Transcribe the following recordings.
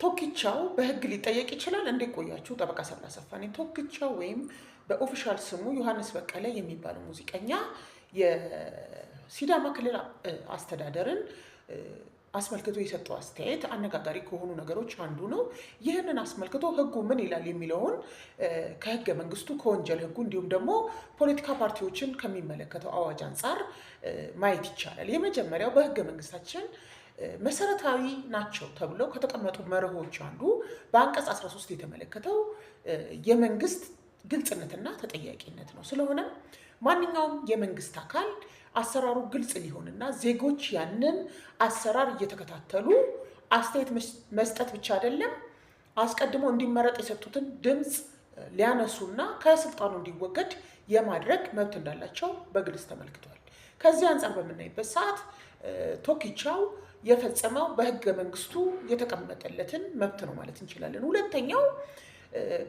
ቶኪቻው በህግ ሊጠየቅ ይችላል። እንዴት ቆያችሁ? ጠበቃ ሰብለ አሰፋ ነኝ። ቶኪቻው ወይም በኦፊሻል ስሙ ዮሐንስ በቀለ የሚባለው ሙዚቀኛ የሲዳማ ክልል አስተዳደርን አስመልክቶ የሰጠው አስተያየት አነጋጋሪ ከሆኑ ነገሮች አንዱ ነው። ይህንን አስመልክቶ ህጉ ምን ይላል የሚለውን ከህገ መንግስቱ ከወንጀል ህጉ እንዲሁም ደግሞ ፖለቲካ ፓርቲዎችን ከሚመለከተው አዋጅ አንጻር ማየት ይቻላል። የመጀመሪያው በህገ መንግስታችን መሰረታዊ ናቸው ተብለው ከተቀመጡ መርሆች አንዱ በአንቀጽ 13 የተመለከተው የመንግስት ግልጽነትና ተጠያቂነት ነው። ስለሆነም ማንኛውም የመንግስት አካል አሰራሩ ግልጽ ሊሆንና ዜጎች ያንን አሰራር እየተከታተሉ አስተያየት መስጠት ብቻ አይደለም፣ አስቀድሞ እንዲመረጥ የሰጡትን ድምፅ ሊያነሱና ከስልጣኑ እንዲወገድ የማድረግ መብት እንዳላቸው በግልጽ ተመልክቷል። ከዚህ አንጻር በምናይበት ሰዓት ቶኪቻው የፈጸመው በህገ መንግስቱ የተቀመጠለትን መብት ነው ማለት እንችላለን። ሁለተኛው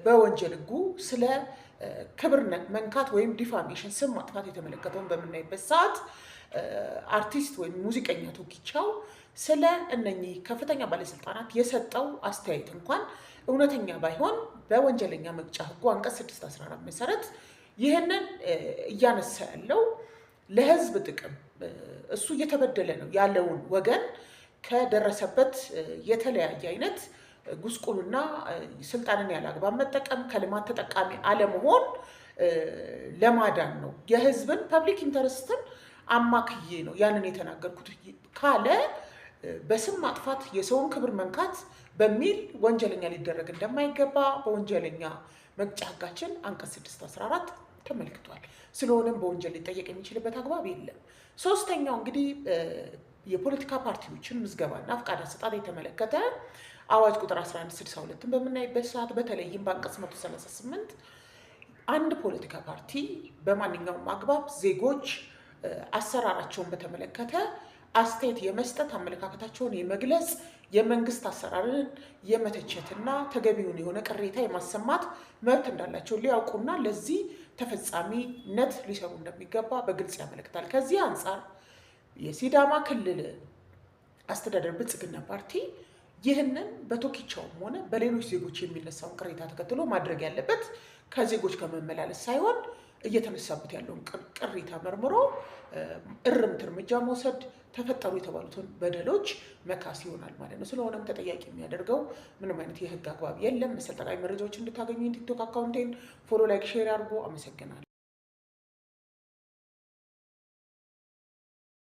በወንጀል ህጉ ስለ ክብር መንካት ወይም ዲፋሜሽን ስም ማጥፋት የተመለከተውን በምናይበት ሰዓት አርቲስት ወይም ሙዚቀኛ ቶኪቻው ስለ እነኚህ ከፍተኛ ባለስልጣናት የሰጠው አስተያየት እንኳን እውነተኛ ባይሆን በወንጀለኛ መቅጫ ህጉ አንቀጽ 614 መሰረት ይህንን እያነሳ ያለው ለህዝብ ጥቅም እሱ እየተበደለ ነው ያለውን ወገን ከደረሰበት የተለያየ አይነት ጉስቁልና ስልጣንን ያላግባብ መጠቀም ከልማት ተጠቃሚ አለመሆን ለማዳን ነው። የህዝብን ፐብሊክ ኢንተረስትን አማክዬ ነው ያንን የተናገርኩት ካለ በስም ማጥፋት የሰውን ክብር መንካት በሚል ወንጀለኛ ሊደረግ እንደማይገባ በወንጀለኛ መቅጫ ህጋችን አንቀጽ 614 ተመልክቷል። ስለሆነም በወንጀል ሊጠየቅ የሚችልበት አግባብ የለም። ሶስተኛው እንግዲህ የፖለቲካ ፓርቲዎችን ምዝገባና ፍቃድ አሰጣጥ የተመለከተ አዋጅ ቁጥር 1162ን በምናይበት ሰዓት በተለይም በአንቀጽ 138 አንድ ፖለቲካ ፓርቲ በማንኛውም አግባብ ዜጎች አሰራራቸውን በተመለከተ አስተያየት የመስጠት አመለካከታቸውን የመግለጽ የመንግስት አሰራርን የመተቸትና ተገቢውን የሆነ ቅሬታ የማሰማት መብት እንዳላቸው ሊያውቁና ለዚህ ተፈጻሚነት ሊሰሩ እንደሚገባ በግልጽ ያመለክታል። ከዚህ አንጻር የሲዳማ ክልል አስተዳደር ብልጽግና ፓርቲ ይህንን በቶኪቻውም ሆነ በሌሎች ዜጎች የሚነሳውን ቅሬታ ተከትሎ ማድረግ ያለበት ከዜጎች ከመመላለስ ሳይሆን እየተነሳበት ያለውን ቅሬታ መርምሮ እርምት እርምጃ መውሰድ ተፈጠሩ የተባሉትን በደሎች መካስ ይሆናል ማለት ነው። ስለሆነም ተጠያቂ የሚያደርገው ምንም አይነት የህግ አግባብ የለም። መሰል ጠቃሚ መረጃዎች እንድታገኙ ቲክቶክ አካውንቴን ፎሎ፣ ላይክ፣ ሼር አድርጎ አመሰግናለሁ።